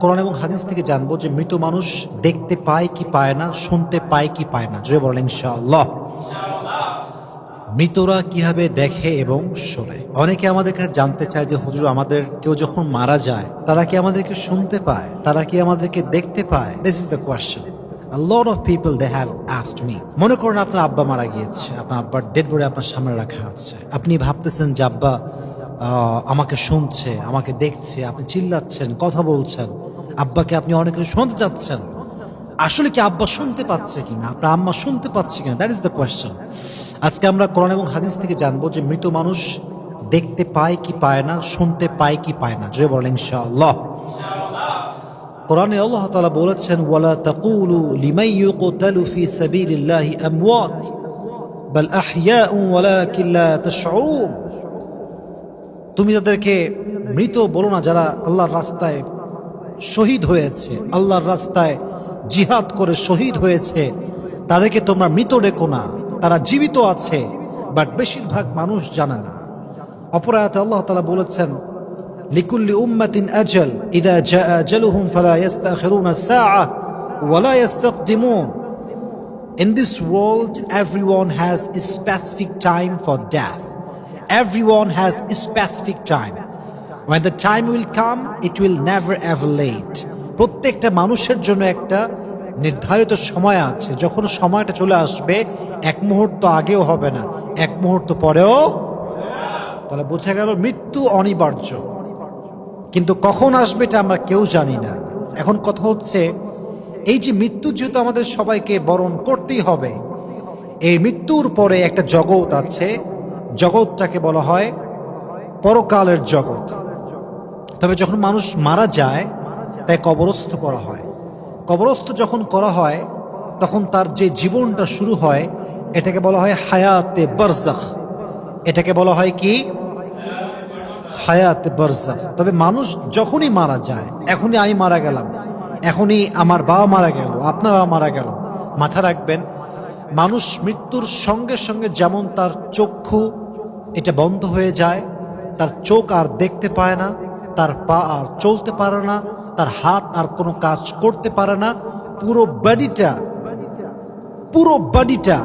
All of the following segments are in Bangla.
কোরআন এবং হাদিস থেকে জানবো যে মৃত মানুষ দেখতে পায় কি পায় না, শুনতে পায় কি পায় না। জোরে বলেন ইনশাআল্লাহ। মৃতরা কিভাবে দেখে এবং শোনে? অনেকে আমাদের কাছে জানতে চায় যে হুজুর, আমাদের কেউ যখন মারা যায় তারা কি আমাদেরকে শুনতে পায়, তারা কি আমাদেরকে দেখতে পায়? This is the question a lot of people they have asked me. মনে করেন আপনার আব্বা মারা গিয়েছে, আপনার আব্বার ডেড বডি আপনার সামনে রাখা আছে, আপনি ভাবতেছেন যে আব্বা আমাকে শুনছে, আমাকে দেখছে, আপনি চিল্লাচ্ছেন, কথা বলছেন, আব্বাকে আপনি অনেক কিছু শুনতে চাচ্ছেন। আসলে কি আব্বা শুনতে পাচ্ছে কিনা, আপনার আম্মা শুনতে পাচ্ছে কিনা, দ্যাট ইজ দ্য কোয়েশ্চেন। আজকে আমরা কোরআন এবং হাদিস থেকে জানবো যে মৃত মানুষ দেখতে পায় কি পায় না, শুনতে পায় কি পায় না। জোরে বলেন ইনশাআল্লাহ। কোরআনে আল্লাহ তাআলা বলেছেন, ওয়ালা তাকুলু লিমান ইউকতালু ফি সাবিলিল্লাহি আমওয়াত বাল আহইয়াউ ওয়ালাকিন লা তাশউরুন। তুমি তাদেরকে মৃত বলো না যারা আল্লাহর রাস্তায় শহীদ হয়েছে, আল্লাহর রাস্তায় জিহাদ করে শহীদ হয়েছে, তাদেরকে তোমরা মৃত ডেকো না, তারা জীবিত আছে, বাট বেশিরভাগ মানুষ জানে না। অপর আয়াতে আল্লাহ তাআলা বলেছেন, লিকুল্লি উম্মাতিন আজাল ইযা জাআ আজালুহুম ফালা ইস্তাখিরুনা সাআ ওয়ালা ইস্তাকদিমুন। In this world, everyone has a specific time for death. Everyone has a specific time. When the time will come, it will never ever late. প্রত্যেকটা মানুষের জন্য একটা নির্ধারিত সময় আছে, যখন সময়টা চলে আসবে এক মুহূর্ত আগেও হবে না, এক মুহূর্ত পরেও। তাহলে বোঝা গেল মৃত্যু অনিবার্য, কিন্তু কখন আসবে এটা আমরা কেউ জানি না। এখন কথা হচ্ছে, এই যে মৃত্যু যেহেতু আমাদের সবাইকে বরণ করতেই হবে, এই মৃত্যুর পরে একটা জগৎ আছে, জগৎটাকে বলা হয় পরকালের জগৎ। তবে যখন মানুষ মারা যায় তাই কবরস্থ করা হয়। কবরস্থ যখন করা হয় তখন তার যে জীবনটা শুরু হয় এটাকে বলা হয় হায়াতে বারজাখ। এটাকে বলা হয় কি? হায়াতে বারজাখ। তবে মানুষ যখনই মারা যায়, এখনই আমি মারা গেলাম, এখনই আমার বাবা মারা গেল, আপনার বাবা মারা গেল, মাথা রাখবেন, মানুষ মৃত্যুর সঙ্গে সঙ্গে যেমন তার চক্ষু এটা বন্ধ হয়ে যায়, তার চোখ আর দেখতে পায় না, তার পা আর চলতে পারে না, তার হাত আর কোনো কাজ করতে পারে না, পুরো বডিটা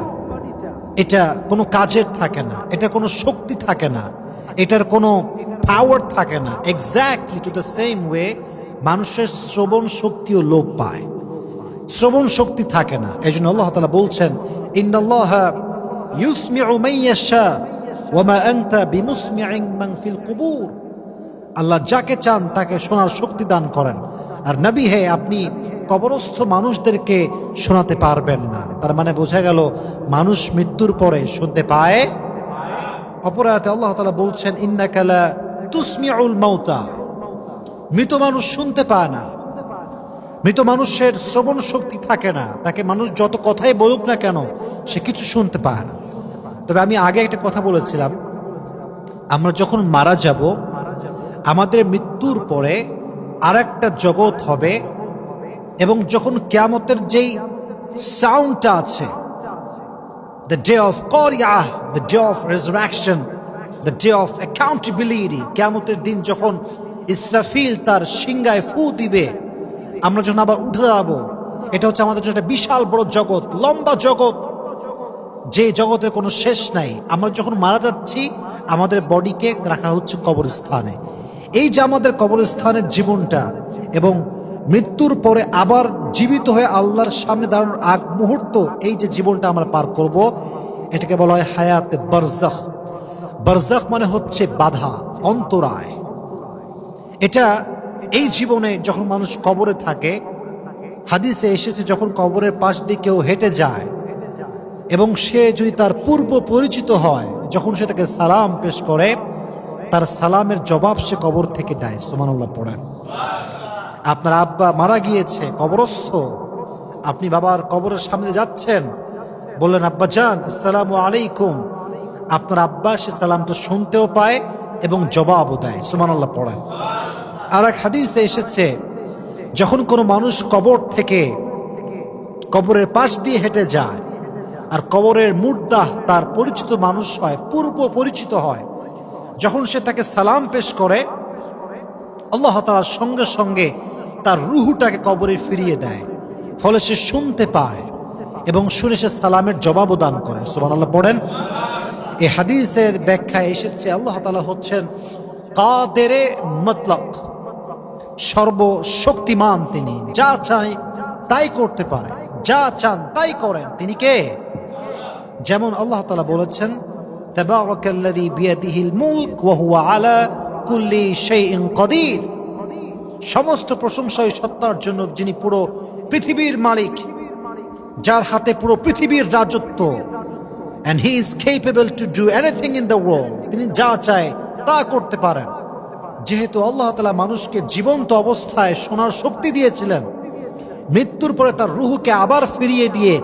এটা কোনো কাজের থাকে না, এটা কোনো শক্তি থাকে না, এটার কোনো পাওয়ার থাকে না। Exactly to the same way মানুষের শ্রবণ শক্তিও লোপ পায়, শ্রবণ শক্তি থাকে না। এই জন্য আল্লাহ তাআলা বলছেন, ইন্নাল্লাহা ইউসমিউ মান ইয়াশা ওয়া মা আনতা বিমুসমিইন মান ফিল কুবুর। আল্লাহ যাকে চান তাকে শোনার শক্তি দান করেন, আর নবী হে আপনি কবরস্থ মানুষদেরকে শোনাতে পারবেন না। তার মানে বোঝা গেল মানুষ মৃত্যুর পরে শুনতে পায়। অপর আয়াতে আল্লাহ তাআলা বলছেন, ইন্নাকা লা তুসমিউল মাউতা। মৃত মানুষ শুনতে পায় না, মৃত মানুষের শ্রবণ শক্তি থাকে না, তাকে মানুষ যত কথাই বলুক না কেন সে কিছু শুনতে পায় না। তবে আমি আগে একটা কথা বলেছিলাম, আমরা যখন মারা যাব আমাদের মৃত্যুর পরে আরেকটা জগৎ হবে, এবং যখন কিয়ামতের যেই সাউন্ডটা আছে, দ্য ডে অফ কিয়ামাহ, the day of resurrection, the day of accountability, কিয়ামতের দিন যখন ইসরাফিল তার সিংহায় ফু দিবে, আমরা যখন আবার উঠে দাঁড়াবো, এটা হচ্ছে আমাদের জন্য একটা বিশাল বড় জগৎ, লম্বা জগৎ, যে জগতের কোনো শেষ নাই। আমরা যখন মারা যাচ্ছি আমাদের বডিকে রাখা হচ্ছে কবরস্থানে। এই যে আমাদের কবরস্থানের জীবনটা এবং মৃত্যুর পরে আবার জীবিত হয়ে আল্লাহর সামনে দাঁড়ানোর আগ মুহূর্ত, এই যে জীবনটা আমরা পার করব, এটাকে বলা হয় হায়াতে বারজাখ। বারজাখ মানে হচ্ছে বাধা, অন্তরায়। এটা এই জীবনে যখন মানুষ কবরে থাকে, হাদিসে এসেছে যখন কবরের পাশ দিয়ে কেউ হেঁটে যায় এবং সে যদি তার পূর্ব পরিচিত হয়, যখন সে তাকে সালাম পেশ করে, তার সালামের জবাব সে কবর থেকে দেয়। সুবহানাল্লাহ পড়েন। আপনার আব্বা মারা গিয়েছে, কবরস্থ, আপনি বাবার কবরের সামনে যাচ্ছেন, বললেন আব্বা জান আসসালামু আলাইকুম, আপনার আব্বা সে সালামটা শুনতেও পায় এবং জবাবও দেয়। সুবহানাল্লাহ পড়েন। আর এক হাদিসে এসেছে, যখন কোনো মানুষ কবর থেকে কবরের পাশ দিয়ে হেঁটে যায় আর কবরের মুর্দাহ তার পরিচিত মানুষ হয়, পূর্ব পরিচিত হয়, যখন সে তাকে সালাম পেশ করে, আল্লাহ তাআলা সঙ্গে সঙ্গে তার রুহুটাকে কবরে ফিরিয়ে দেয়, ফলে সে শুনতে পায় এবং শুনে সে সালামের জবাবও দান করে। সুবহানাল্লাহ পড়েন। এই হাদিসের ব্যাখ্যায় এসেছে আল্লাহ তাআলা হচ্ছেন কাদেরে মতলক, সর্বশক্তিমান তিনি, যা চায় তাই করতে পারে, যা চান তাই করেন। তিনি কে? যেমন আল্লাহ তাআলা বলেছেন তাবারাকাল্লাযী বিয়াদিহিল মুলক ওয়া হুয়া আলা কুল্লি শাইইন কাদির। সমস্ত প্রশংসাই সত্তার জন্য, যিনি পুরো পৃথিবীর মালিক, যার হাতে পুরো পৃথিবীর রাজত্ব। and he is capable to do anything in the world, তিনি যা চায় তা করতে পারেন। যেহেতু আল্লাহ তাআলা মানুষকে জীবন্ত অবস্থায় শোনার শক্তি দিয়েছিলেন, মৃত্যুর পরে তার রুহকে আবার ফিরিয়ে দিয়ে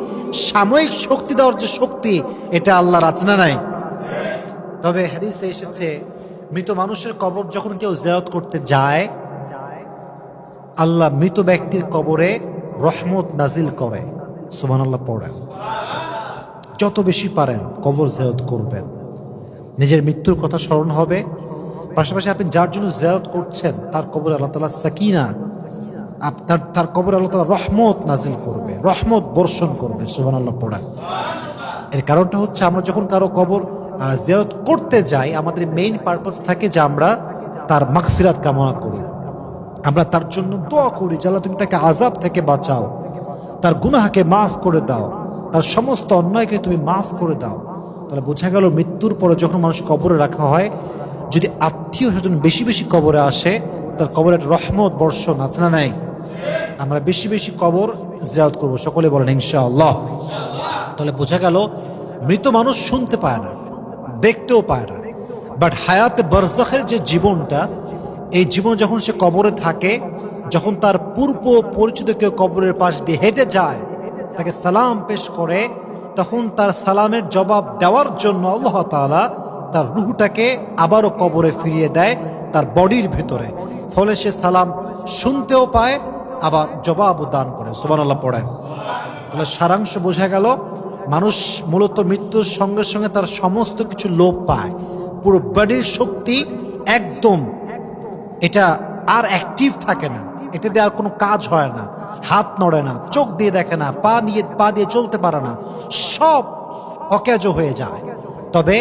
সাময়িক শক্তি দেওয়ার যে শক্তি, এটা আল্লাহর আছে না নাই? তবে হাদিসে এসেছে মৃত মানুষের কবর যখন কেউ জিয়ারত করতে যায়, আল্লাহ মৃত ব্যক্তির কবরে রহমত নাজিল করে। সুবহানাল্লাহ পড়েন। যত বেশি পারেন কবর জিয়ারত করবেন, নিজের মৃত্যুর কথা স্মরণ হবে, পাশাপাশি আপনি যার জন্য জিয়ারত করছেন তার কবরে আল্লাহ তাআলা সাকিনা, তার কবরে আল্লাহ তাআলা রহমত নাজিল করবে, রহমত বর্ষণ করবে। সুবহানাল্লাহ পড়েন। এর কারণটা হচ্ছে আমরা যখন কারো কবর জিয়ারত করতে যাই, আমাদের মেইন পারপাস থাকে যে আমরা তার মাগফিরাত কামনা করি, আমরা তার জন্য দোয়া করি যে আল্লাহ তুমি তাকে আযাব থেকে বাঁচাও, তার গুনাহকে মাফ করে দাও, তার সমস্ত অন্যায়কে তুমি মাফ করে দাও। তাহলে বোঝা গেল মৃত্যুর পরে যখন মানুষ কবরে রাখা হয়, যদি আত্মীয় স্বজন বেশি বেশি কবরে আসে, তার কবরে একটা রহমত বর্ষণ আছে না নাই? আমরা বেশি বেশি কবর জিয়ারত করবো, সকলে বলেন ইনশাআল্লাহ। তাহলে বোঝা গেল মৃত মানুষ শুনতে পায় না, দেখতেও পায় না, বাট হায়াতে বারজাখের যে জীবনটা, এই জীবন যখন সে কবরে থাকে, যখন তার পূর্ব পরিচিত কেউ কবরের পাশ দিয়ে হেঁটে যায়, তাকে সালাম পেশ করে, তখন তার সালামের জবাব দেওয়ার জন্য আল্লাহ তাআলা তার রুহটাকে আবারও কবরে ফিরিয়ে দেয় তার বডির ভিতরে, ফলে সে সালাম শুনতেও পায়, আবার জবাবও দান করে। সুবহানাল্লাহ পড়েন। তাহলে সারাংশ বোঝা গেল, মানুষ মূলত মৃত্যুর সঙ্গে সঙ্গে তার সমস্ত কিছু লোপ পায়, পুরো বডির শক্তি একদম এটা আর অ্যাক্টিভ থাকে না, এটা দিয়ে আর কোনো কাজ হয় না, হাত নড়ে না, চোখ দিয়ে দেখে না, পা দিয়ে চলতে পারে না, সব অকেজো হয়ে যায়। তবে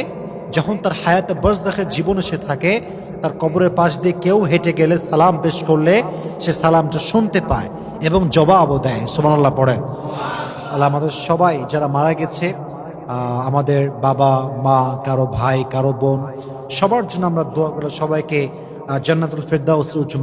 যখন তার হায়াতে বারজাখের জীবনে সে থাকে, তার কবরের পাশ দিয়ে কেউ হেঁটে গেলে সালাম পেশ করলে সে সালামটা শুনতে পায় এবং জবাবও দেয়। সুবহানাল্লাহ পড়েন। আল্লাহ আমাদের সবাই যারা মারা গেছে, আমাদের বাবা মা, কারো ভাই, কারো বোন, সবার জন্য আমরা দোয়া করে সবাইকে জান্নাতুল ফেরদাউসের উচ্চ